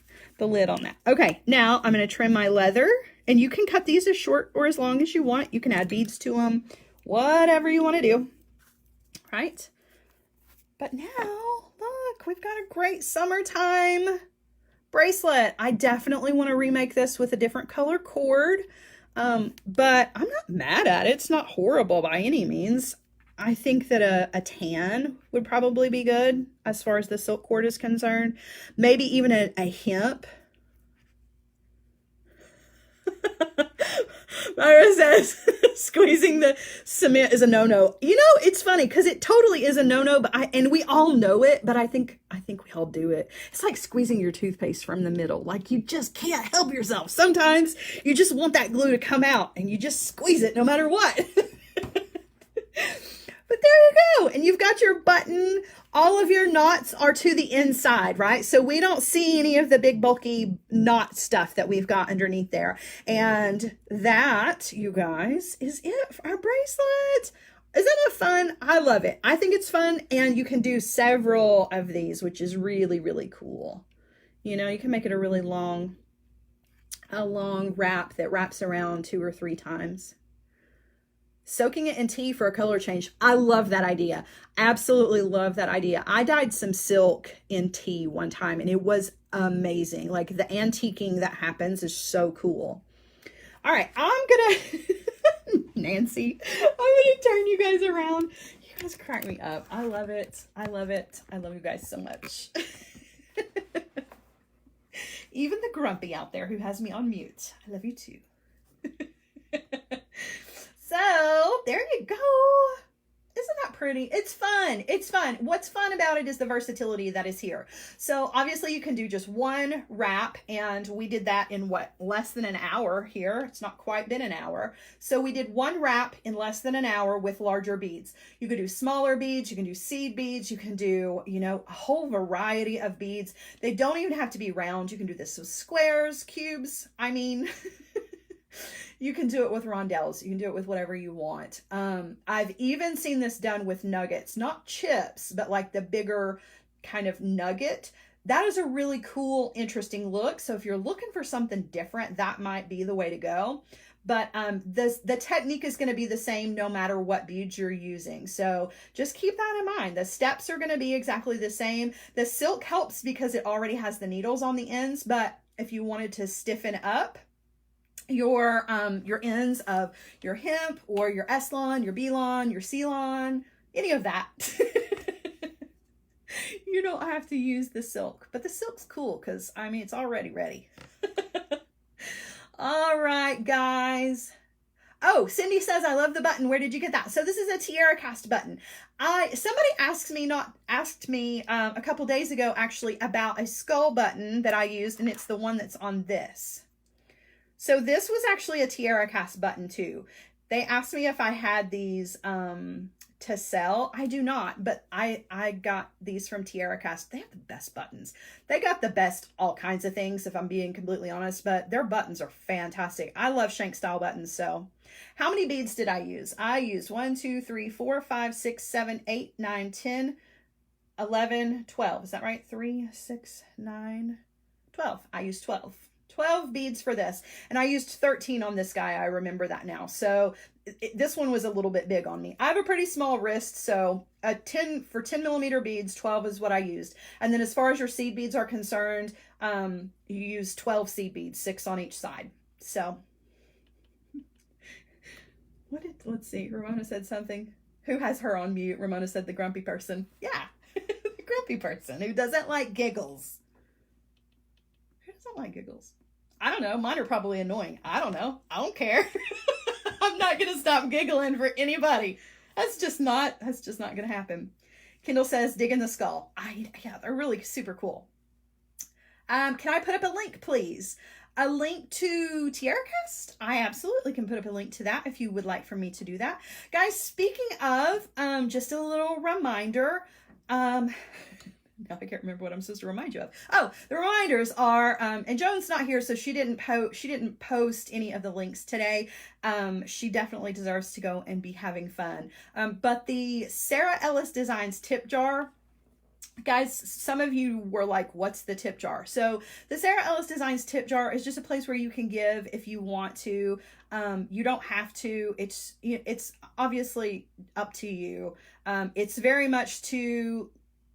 lid on that. Okay, now I'm going to trim my leather, and you can cut these as short or as long as you want. You can add beads to them, whatever you want to do, right? But now, look, we've got a great summertime bracelet. I definitely want to remake this with a different color cord, but I'm not mad at it. It's not horrible by any means. I think that a tan would probably be good as far as the silk cord is concerned. Maybe even a hemp. Myra says squeezing the cement is a no-no. You know, it's funny because it totally is a no-no, but and we all know it, but I think we all do it. It's like squeezing your toothpaste from the middle. Like you just can't help yourself. Sometimes you just want that glue to come out and you just squeeze it no matter what. But there you go. And you've got your button. All of your knots are to the inside, right? So we don't see any of the big bulky knot stuff that we've got underneath there. And that, you guys, is it for our bracelet. Isn't it fun? I love it. I think it's fun. And you can do several of these, which is really, really cool. You know, you can make it a really long wrap that wraps around 2 or 3 times. Soaking it in tea for a color change. I love that idea. Absolutely love that idea. I dyed some silk in tea one time and it was amazing. Like the antiquing that happens is so cool. All right, I'm gonna, Nancy, I'm gonna turn you guys around. You guys crack me up. I love it. I love it. I love you guys so much. Even the grumpy out there who has me on mute. I love you too. So there you go. Isn't that pretty? It's fun. It's fun. What's fun about it is the versatility that is here. So obviously you can do just one wrap, and we did that in what, less than an hour here. It's not quite been an hour. So we did one wrap in less than an hour with larger beads. You could do smaller beads. You can do seed beads. You can do, you know, a whole variety of beads. They don't even have to be round. You can do this with squares, cubes. I mean, you can do it with rondelles. You can do it with whatever you want. I've even seen this done with nuggets, not chips, but like the bigger kind of nugget. That is a really cool, interesting look. So if you're looking for something different, that might be the way to go. but the technique is going to be the same no matter what beads you're using. So just keep that in mind. The steps are going to be exactly the same. The silk helps because it already has the needles on the ends, but if you wanted to stiffen up your ends of your hemp or your S-lon, your B-lon, your C-lon, any of that, you don't have to use the silk. But the silk's cool because, I mean, it's already ready. All right, guys. Oh, Cindy says, I love the button. Where did you get that? So this is a tiara cast button. Somebody asked me a couple days ago, actually, about a skull button that I used, and it's the one that's on this. So this was actually a tiara cast button too. They asked me if I had these to sell. I do not, but I got these from Tiara Cast. They have the best buttons. They got the best all kinds of things, if I'm being completely honest, but their buttons are fantastic. I love shank style buttons. So how many beads did I use? I used 1, 2, 3, 4, 5, 6, 7, 8, 9, 10, 11, 12. Is that right? 3, 6, 9, 12. I used 12 beads for this, and I used 13 on this guy. I remember that now. So this one was a little bit big on me. I have a pretty small wrist, so a 10 millimeter beads, 12 is what I used. And then as far as your seed beads are concerned, you use 12 seed beads, 6 on each side. So let's see, Ramona said something. Who has her on mute? Ramona said the grumpy person. Yeah, the grumpy person who doesn't like giggles. Who doesn't like giggles? I don't know. Mine are probably annoying. I don't know. I don't care. I'm not going to stop giggling for anybody. That's just not going to happen. Kendall says, dig in the skull. Yeah, they're really super cool. Can I put up a link, please? A link to Tiara Cast? I absolutely can put up a link to that if you would like for me to do that. Guys, speaking of, just a little reminder, now I can't remember what I'm supposed to remind you of. Oh, the reminders are, and Joan's not here, so she didn't post any of the links today. She definitely deserves to go and be having fun. But the Sara Ellis Designs tip jar, guys, some of you were like, what's the tip jar? So the Sara Ellis Designs tip jar is just a place where you can give if you want to. You don't have to. It's obviously up to you. It's very much to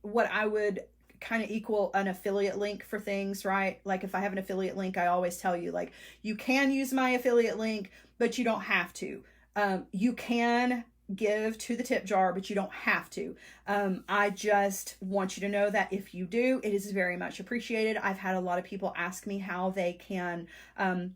what I would kind of equal an affiliate link for things, right? Like if I have an affiliate link, I always tell you, like, you can use my affiliate link, but you don't have to. You can give to the tip jar, but you don't have to. I just want you to know that if you do, it is very much appreciated. I've had a lot of people ask me how they can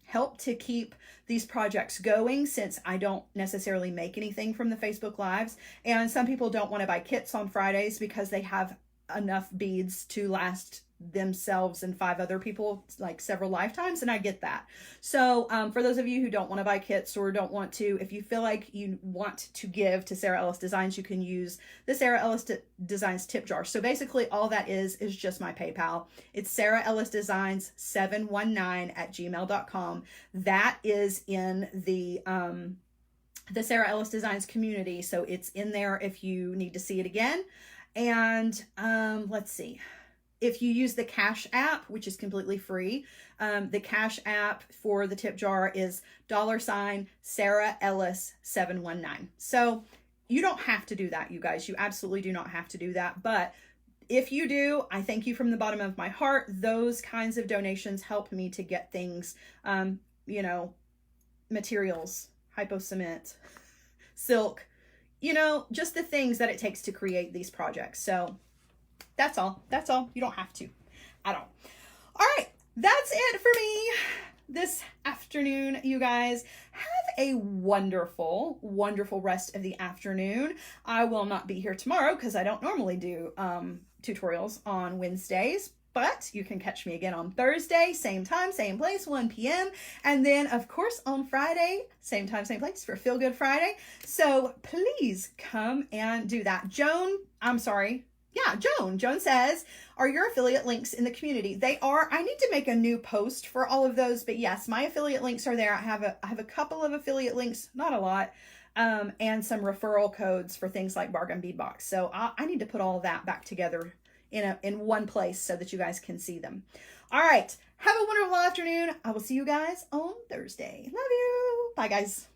help to keep these projects going, since I don't necessarily make anything from the Facebook Lives. And some people don't want to buy kits on Fridays because they have enough beads to last themselves and 5 other people like several lifetimes, and I get that. So for those of you who don't want to buy kits or don't want to, if you feel like you want to give to Sara Ellis Designs, you can use the Sara Ellis Designs tip jar. So basically all that is just my PayPal. It's Sara Ellis Designs 719@gmail.com. That is in the Sara Ellis Designs community, so it's in there if you need to see it again. And let's see. If you use the Cash app, which is completely free, the Cash app for the tip jar is $Sara Ellis 719. So you don't have to do that, you guys. You absolutely do not have to do that. But if you do, I thank you from the bottom of my heart. Those kinds of donations help me to get things, you know, materials, hypo cement, silk, you know, just the things that it takes to create these projects. So that's all. That's all. You don't have to at all. All right. That's it for me this afternoon, you guys. Have a wonderful, wonderful rest of the afternoon. I will not be here tomorrow because I don't normally do tutorials on Wednesdays, but you can catch me again on Thursday, same time, same place, 1 p.m. And then, of course, on Friday, same time, same place for Feel Good Friday. So please come and do that. Joan says, are your affiliate links in the community? They are. I need to make a new post for all of those, but yes, my affiliate links are there. I have a couple of affiliate links, not a lot, and some referral codes for things like Bargain Bead Box. So I need to put all that back together in one place so that you guys can see them. All right. Have a wonderful afternoon. I will see you guys on Thursday. Love you. Bye, guys.